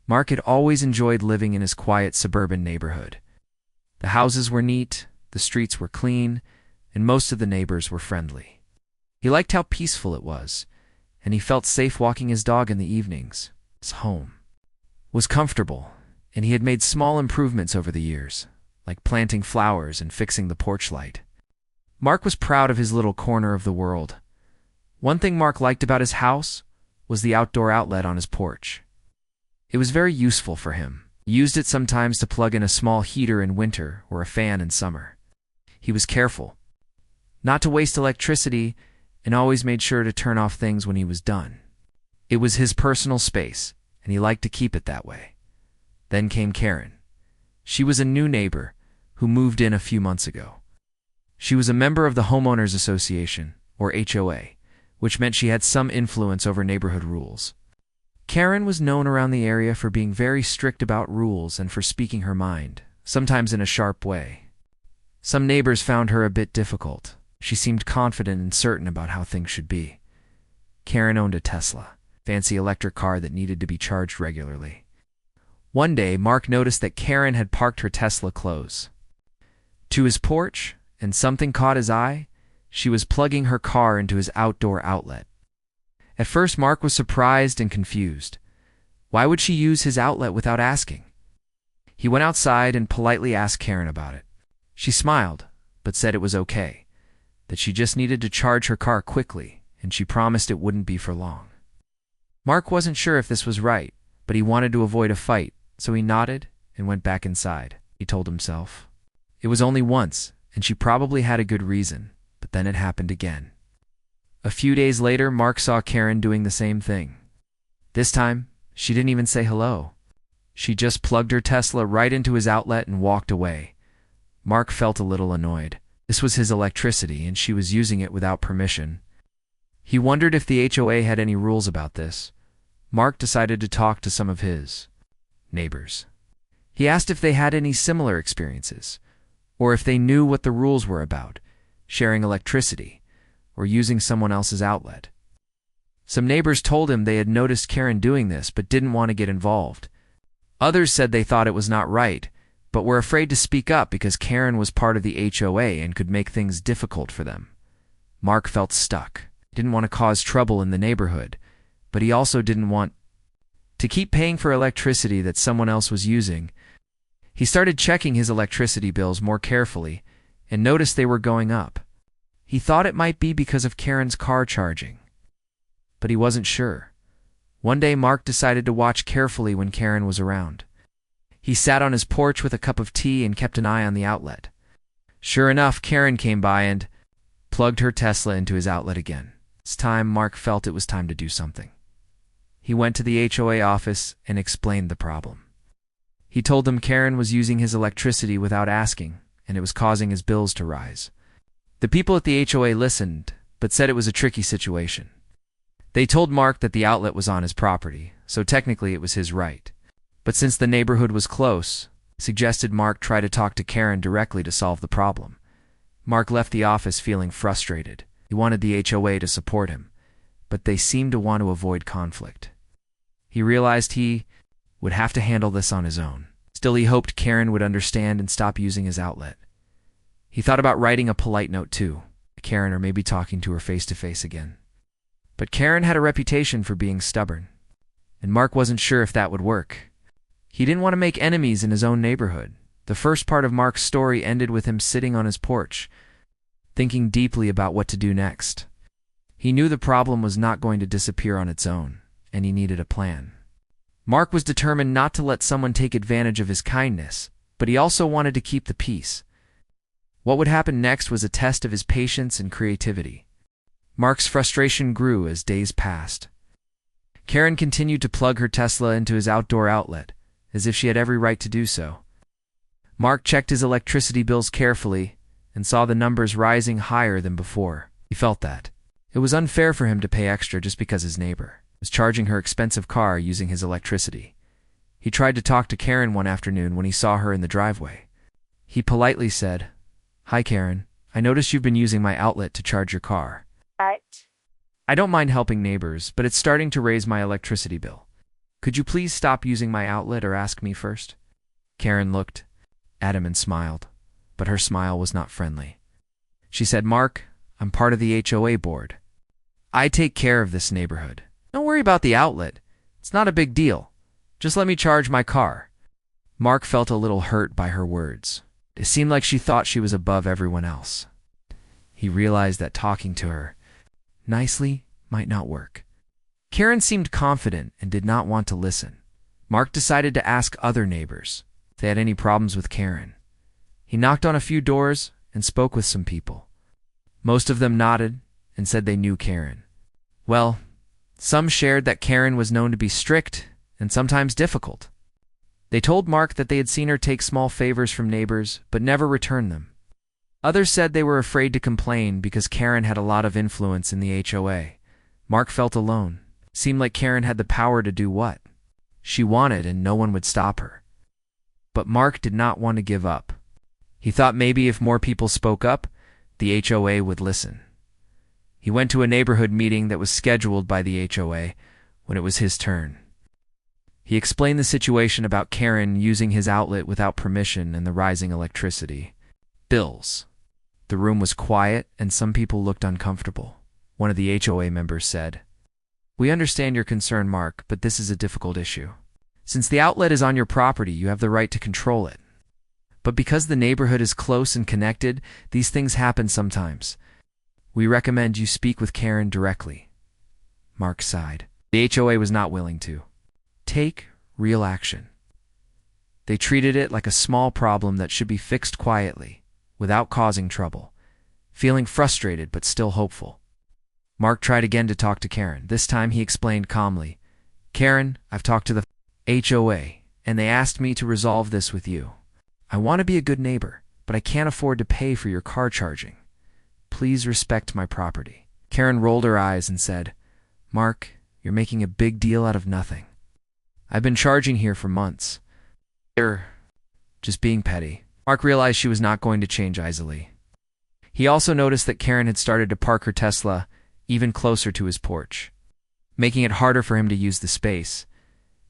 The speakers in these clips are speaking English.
Mark had always enjoyed living in his quiet suburban neighborhood. The houses were neat, the streets were clean, and most of the neighbors were friendly. He liked how peaceful it was, and he felt safe walking his dog in the evenings. His home was comfortable, and he had made small improvements over the years, like planting flowers and fixing the porch light. Mark was proud of his little corner of the world. One thing Mark liked about his house was the outdoor outlet on his porch. It was very useful for him. He used it sometimes to plug in a small heater in winter or a fan in summer. He was careful not to waste electricity and always made sure to turn off things when he was done. It was his personal space, and he liked to keep it that way. Then came Karen. She was a new neighbor who moved in a few months ago. She was a member of the Homeowners Association, or HOA, which meant she had some influence over neighborhood rules. Karen was known around the area for being very strict about rules and for speaking her mind, sometimes in a sharp way. Some neighbors found her a bit difficult. She seemed confident and certain about how things should be. Karen owned a Tesla, fancy electric car that needed to be charged regularly. One day, Mark noticed that Karen had parked her Tesla close to his porch, and something caught his eye. She was plugging her car into his outdoor outlet. At first, Mark was surprised and confused. Why would she use his outlet without asking? He went outside and politely asked Karen about it. She smiled, but said it was okay, that she just needed to charge her car quickly, and she promised it wouldn't be for long. Mark wasn't sure if this was right, but he wanted to avoid a fight, so he nodded and went back inside. He told himself it was only once, and she probably had a good reason, but then it happened again. A few days later, Mark saw Karen doing the same thing. This time, she didn't even say hello. She just plugged her Tesla right into his outlet and walked away. Mark felt a little annoyed. This was his electricity, and she was using it without permission. He wondered if the HOA had any rules about this. Mark decided to talk to some of his neighbors. He asked if they had any similar experiences, or if they knew what the rules were about sharing electricity or using someone else's outlet. Some neighbors told him they had noticed Karen doing this but didn't want to get involved. Others said they thought it was not right, but were afraid to speak up because Karen was part of the HOA and could make things difficult for them. Mark felt stuck. He didn't want to cause trouble in the neighborhood, but he also didn't want to keep paying for electricity that someone else was using. He started checking his electricity bills more carefully and noticed they were going up. He thought it might be because of Karen's car charging, but he wasn't sure. One day, Mark decided to watch carefully when Karen was around. He sat on his porch with a cup of tea and kept an eye on the outlet. Sure enough, Karen came by and plugged her Tesla into his outlet again. This time, Mark felt it was time to do something. He went to the HOA office and explained the problem. He told them Karen was using his electricity without asking, and it was causing his bills to rise. The people at the HOA listened, but said it was a tricky situation. They told Mark that the outlet was on his property, so technically it was his right. But since the neighborhood was close, suggested Mark try to talk to Karen directly to solve the problem. Mark left the office feeling frustrated. He wanted the HOA to support him, but they seemed to want to avoid conflict. He realized he would have to handle this on his own. Still, he hoped Karen would understand and stop using his outlet. He thought about writing a polite note too, to Karen, or maybe talking to her face-to-face again. But Karen had a reputation for being stubborn, and Mark wasn't sure if that would work. He didn't want to make enemies in his own neighborhood. The first part of Mark's story ended with him sitting on his porch, thinking deeply about what to do next. He knew the problem was not going to disappear on its own, and he needed a plan. Mark was determined not to let someone take advantage of his kindness, but he also wanted to keep the peace. What would happen next was a test of his patience and creativity. Mark's frustration grew as days passed. Karen continued to plug her Tesla into his outdoor outlet, as if she had every right to do so. Mark checked his electricity bills carefully and saw the numbers rising higher than before. He felt that it was unfair for him to pay extra just because his neighbor was charging her expensive car using his electricity. He tried to talk to Karen one afternoon when he saw her in the driveway. He politely said, "Hi, Karen. I noticed you've been using my outlet to charge your car. Right. I don't mind helping neighbors, but it's starting to raise my electricity bill. Could you please stop using my outlet or ask me first? Karen looked at him and smiled, but her smile was not friendly. She said, Mark, I'm part of the HOA board. I take care of this neighborhood. Don't worry about the outlet. It's not a big deal. Just let me charge my car. Mark felt a little hurt by her words. It seemed like she thought she was above everyone else. He realized that talking to her nicely might not work. Karen seemed confident and did not want to listen. Mark decided to ask other neighbors if they had any problems with Karen. He knocked on a few doors and spoke with some people. Most of them nodded and said they knew Karen. Well, some shared that Karen was known to be strict and sometimes difficult. They told Mark that they had seen her take small favors from neighbors but never return them. Others said they were afraid to complain because Karen had a lot of influence in the HOA. Mark felt alone. It seemed like Karen had the power to do what she wanted and no one would stop her. But Mark did not want to give up. He thought maybe if more people spoke up, the HOA would listen. He went to a neighborhood meeting that was scheduled by the HOA when it was his turn. He explained the situation about Karen using his outlet without permission and the rising electricity bills. The room was quiet and some people looked uncomfortable. One of the HOA members said, We understand your concern, Mark, but this is a difficult issue. Since the outlet is on your property, you have the right to control it. But because the neighborhood is close and connected, these things happen sometimes. We recommend you speak with Karen directly. Mark sighed. The HOA was not willing to take real action. They treated it like a small problem that should be fixed quietly, without causing trouble, feeling frustrated but still hopeful. Mark tried again to talk to Karen. This time he explained calmly, Karen, I've talked to the HOA, and they asked me to resolve this with you. I want to be a good neighbor, but I can't afford to pay for your car charging. Please respect my property. Karen rolled her eyes and said, Mark, you're making a big deal out of nothing. I've been charging here for months. You're just being petty. Mark realized she was not going to change easily. He also noticed that Karen had started to park her Tesla even closer to his porch, making it harder for him to use the space.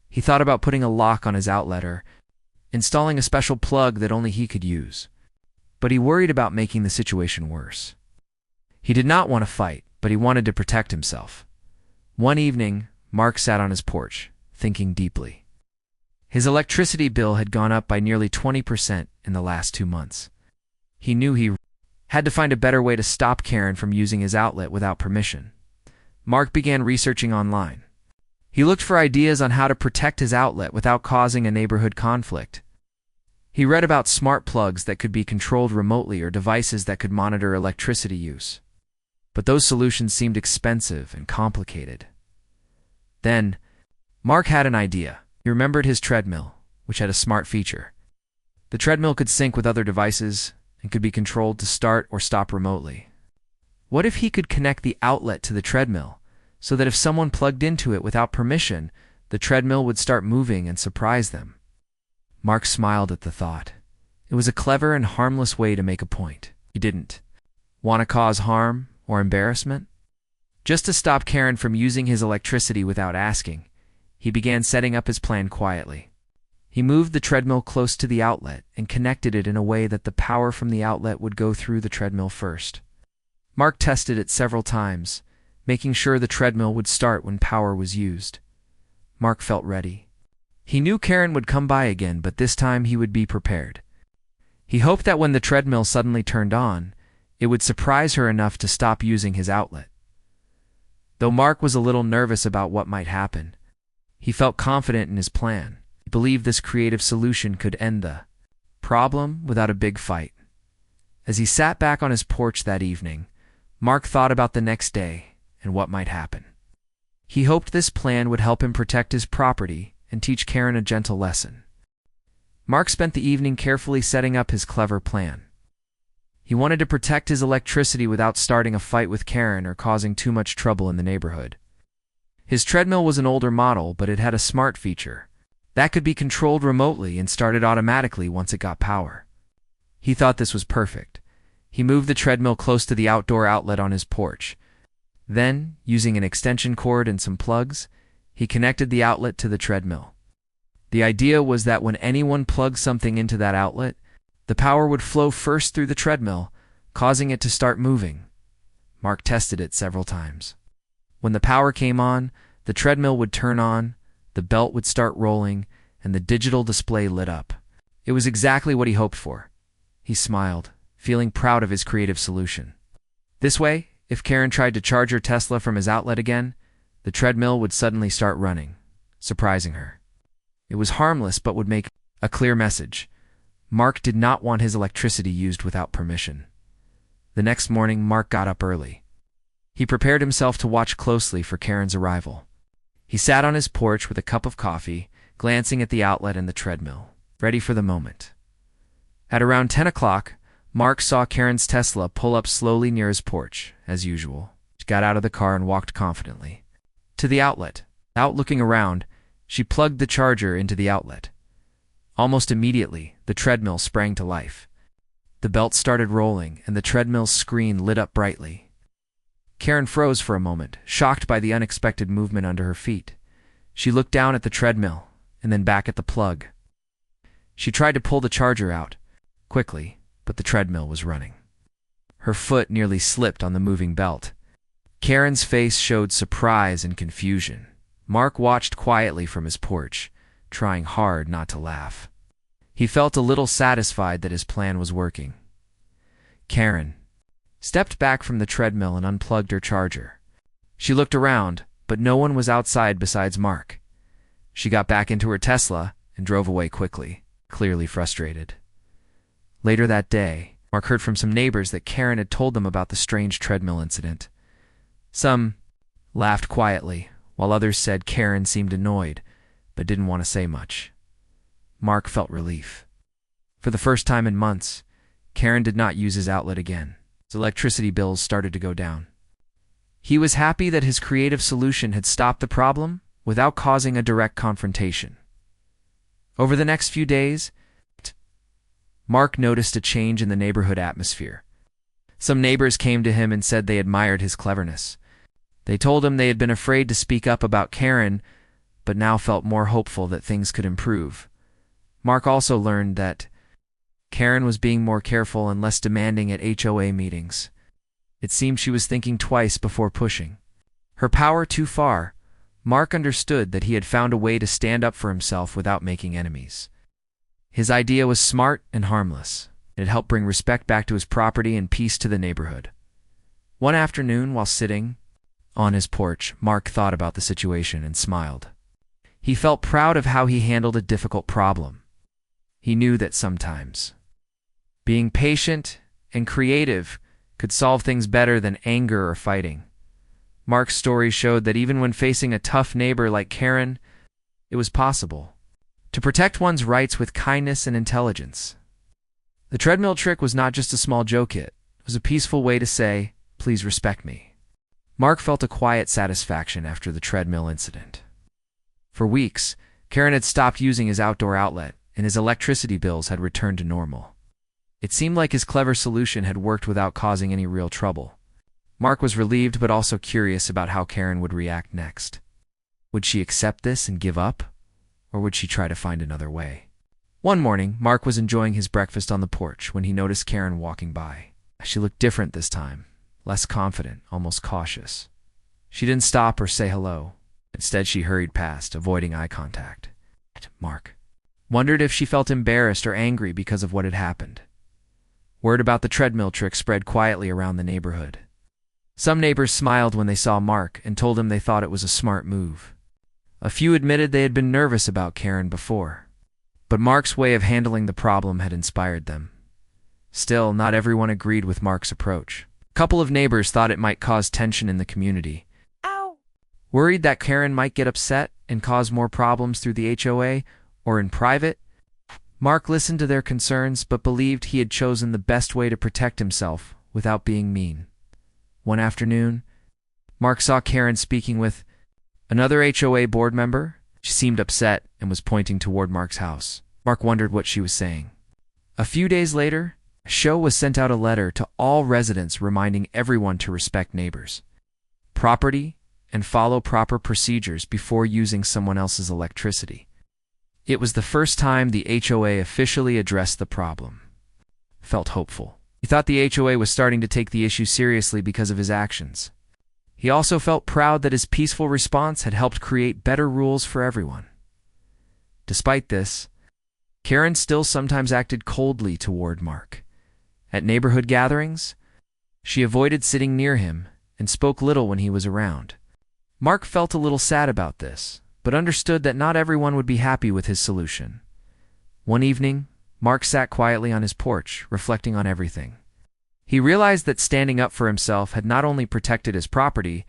He thought about putting a lock on his outlet or installing a special plug that only he could use. But he worried about making the situation worse. He did not want to fight, but he wanted to protect himself. One evening, Mark sat on his porch, thinking deeply. His electricity bill had gone up by nearly 20% in the last 2 months. He knew he had to find a better way to stop Karen from using his outlet without permission. Mark began researching online. He looked for ideas on how to protect his outlet without causing a neighborhood conflict. He read about smart plugs that could be controlled remotely or devices that could monitor electricity use. But those solutions seemed expensive and complicated. Then, Mark had an idea. He remembered his treadmill, which had a smart feature. The treadmill could sync with other devices and could be controlled to start or stop remotely. What if he could connect the outlet to the treadmill so that if someone plugged into it without permission, the treadmill would start moving and surprise them? Mark smiled at the thought. It was a clever and harmless way to make a point. He didn't want to cause harm or embarrassment. Just to stop Karen from using his electricity without asking, he began setting up his plan quietly. He moved the treadmill close to the outlet and connected it in a way that the power from the outlet would go through the treadmill first. Mark tested it several times, making sure the treadmill would start when power was used. Mark felt ready. He knew Karen would come by again, but this time he would be prepared. He hoped that when the treadmill suddenly turned on, it would surprise her enough to stop using his outlet. Though Mark was a little nervous about what might happen, he felt confident in his plan. He believed this creative solution could end the problem without a big fight. As he sat back on his porch that evening, Mark thought about the next day and what might happen. He hoped this plan would help him protect his property and teach Karen a gentle lesson. Mark spent the evening carefully setting up his clever plan. He wanted to protect his electricity without starting a fight with Karen or causing too much trouble in the neighborhood. His treadmill was an older model, but it had a smart feature that could be controlled remotely and started automatically once it got power. He thought this was perfect. He moved the treadmill close to the outdoor outlet on his porch. Then, using an extension cord and some plugs, he connected the outlet to the treadmill. The idea was that when anyone plugged something into that outlet, the power would flow first through the treadmill, causing it to start moving. Mark tested it several times. When the power came on, the treadmill would turn on, the belt would start rolling, and the digital display lit up. It was exactly what he hoped for. He smiled, feeling proud of his creative solution. This way, if Karen tried to charge her Tesla from his outlet again, the treadmill would suddenly start running, surprising her. It was harmless but would make a clear message. Mark did not want his electricity used without permission. The next morning, Mark got up early. He prepared himself to watch closely for Karen's arrival. He sat on his porch with a cup of coffee, glancing at the outlet and the treadmill, ready for the moment. At around 10 o'clock, Mark saw Karen's Tesla pull up slowly near his porch, as usual. She got out of the car and walked confidently to the outlet. Without looking around, she plugged the charger into the outlet. Almost immediately, the treadmill sprang to life. The belt started rolling, and the treadmill's screen lit up brightly. Karen froze for a moment, shocked by the unexpected movement under her feet. She looked down at the treadmill, and then back at the plug. She tried to pull the charger out quickly, but the treadmill was running. Her foot nearly slipped on the moving belt. Karen's face showed surprise and confusion. Mark watched quietly from his porch, trying hard not to laugh. He felt a little satisfied that his plan was working. Karen stepped back from the treadmill and unplugged her charger. She looked around, but no one was outside besides Mark. She got back into her Tesla and drove away quickly, clearly frustrated. Later that day, Mark heard from some neighbors that Karen had told them about the strange treadmill incident. Some laughed quietly, while others said Karen seemed annoyed, but didn't want to say much. Mark felt relief. For the first time in months, Karen did not use his outlet again. His electricity bills started to go down. He was happy that his creative solution had stopped the problem without causing a direct confrontation. Over the next few days, Mark noticed a change in the neighborhood atmosphere. Some neighbors came to him and said they admired his cleverness. They told him they had been afraid to speak up about Karen, but now felt more hopeful that things could improve. Mark also learned that Karen was being more careful and less demanding at HOA meetings. It seemed she was thinking twice before pushing her power too far. Mark understood that he had found a way to stand up for himself without making enemies. His idea was smart and harmless. It helped bring respect back to his property and peace to the neighborhood. One afternoon, while sitting on his porch, Mark thought about the situation and smiled. He felt proud of how he handled a difficult problem. He knew that sometimes being patient and creative could solve things better than anger or fighting. Mark's story showed that even when facing a tough neighbor like Karen, it was possible to protect one's rights with kindness and intelligence. The treadmill trick was not just a small joke it was a peaceful way to say, "Please respect me." Mark felt a quiet satisfaction after the treadmill incident. For weeks, Karen had stopped using his outdoor outlet, and his electricity bills had returned to normal. It seemed like his clever solution had worked without causing any real trouble. Mark was relieved but also curious about how Karen would react next. Would she accept this and give up, or would she try to find another way? One morning, Mark was enjoying his breakfast on the porch when he noticed Karen walking by. She looked different this time, less confident, almost cautious. She didn't stop or say hello. Instead, she hurried past, avoiding eye contact. Mark wondered if she felt embarrassed or angry because of what had happened. Word about the treadmill trick spread quietly around the neighborhood. Some neighbors smiled when they saw Mark and told him they thought it was a smart move. A few admitted they had been nervous about Karen before, but Mark's way of handling the problem had inspired them. Still, not everyone agreed with Mark's approach. A couple of neighbors thought it might cause tension in the community. Worried that Karen might get upset and cause more problems through the HOA or in private, Mark listened to their concerns but believed he had chosen the best way to protect himself without being mean. One afternoon, Mark saw Karen speaking with another HOA board member. She seemed upset and was pointing toward Mark's house. Mark wondered what she was saying. A few days later, HOA sent out a letter to all residents reminding everyone to respect neighbors. Property and follow proper procedures before using someone else's electricity. It was the first time the HOA officially addressed the problem. Felt hopeful. He thought the HOA was starting to take the issue seriously because of his actions. He also felt proud that his peaceful response had helped create better rules for everyone. Despite this, Karen still sometimes acted coldly toward Mark. At neighborhood gatherings, she avoided sitting near him and spoke little when he was around. Mark felt a little sad about this, but understood that not everyone would be happy with his solution. One evening, Mark sat quietly on his porch, reflecting on everything. He realized that standing up for himself had not only protected his property,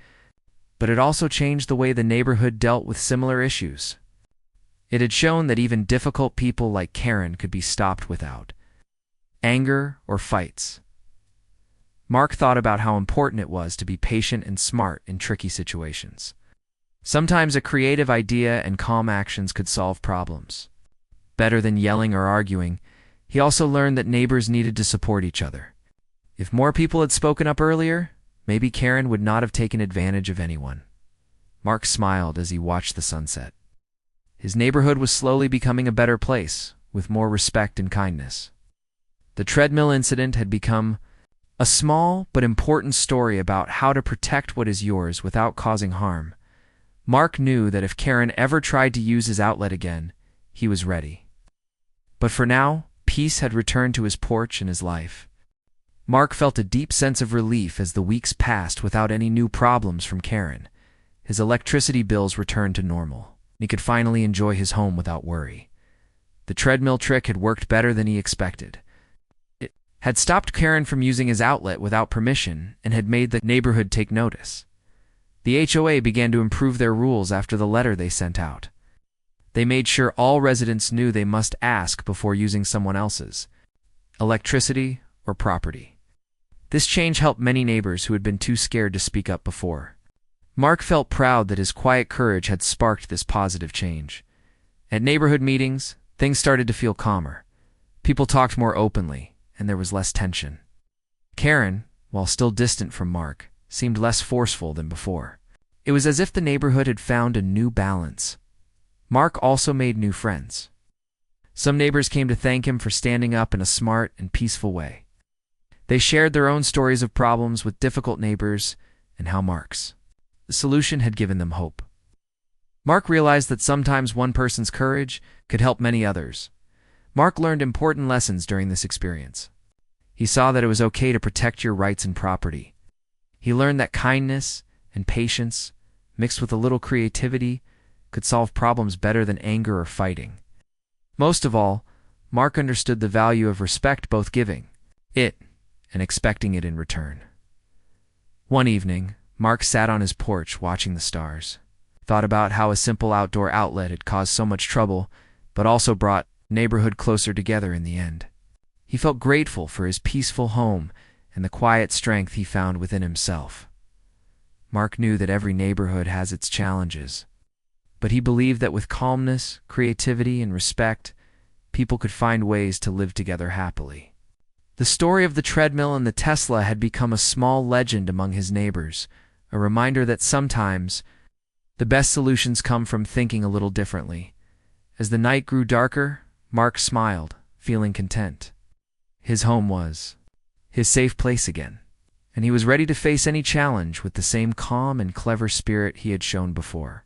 but it also changed the way the neighborhood dealt with similar issues. It had shown that even difficult people like Karen could be stopped without anger or fights. Mark thought about how important it was to be patient and smart in tricky situations. Sometimes a creative idea and calm actions could solve problems. Better than yelling or arguing, he also learned that neighbors needed to support each other. If more people had spoken up earlier, maybe Karen would not have taken advantage of anyone. Mark smiled as he watched the sunset. His neighborhood was slowly becoming a better place, with more respect and kindness. The treadmill incident had become a small but important story about how to protect what is yours without causing harm. Mark knew that if Karen ever tried to use his outlet again, he was ready. But for now, peace had returned to his porch and his life. Mark felt a deep sense of relief as the weeks passed without any new problems from Karen. His electricity bills returned to normal. He could finally enjoy his home without worry. The treadmill trick had worked better than he expected. It had stopped Karen from using his outlet without permission and had made the neighborhood take notice. The HOA began to improve their rules after the letter they sent out. They made sure all residents knew they must ask before using someone else's electricity or property. This change helped many neighbors who had been too scared to speak up before. Mark felt proud that his quiet courage had sparked this positive change. At neighborhood meetings, things started to feel calmer. People talked more openly, and there was less tension. Karen, while still distant from Mark, seemed less forceful than before. It was as if the neighborhood had found a new balance. Mark also made new friends. Some neighbors came to thank him for standing up in a smart and peaceful way. They shared their own stories of problems with difficult neighbors and how Mark's solution had given them hope. Mark realized that sometimes one person's courage could help many others. Mark learned important lessons during this experience. He saw that it was okay to protect your rights and property. He learned that kindness and patience, mixed with a little creativity, could solve problems better than anger or fighting. Most of all, Mark understood the value of respect, both giving it and expecting it in return. One evening, Mark sat on his porch watching the stars, thought about how a simple outdoor outlet had caused so much trouble, but also brought neighborhood closer together in the end. He felt grateful for his peaceful home and the quiet strength he found within himself. Mark knew that every neighborhood has its challenges, but he believed that with calmness, creativity, and respect, people could find ways to live together happily. The story of the treadmill and the Tesla had become a small legend among his neighbors, a reminder that sometimes the best solutions come from thinking a little differently. As the night grew darker, Mark smiled, feeling content. His home was his safe place again, and he was ready to face any challenge with the same calm and clever spirit he had shown before.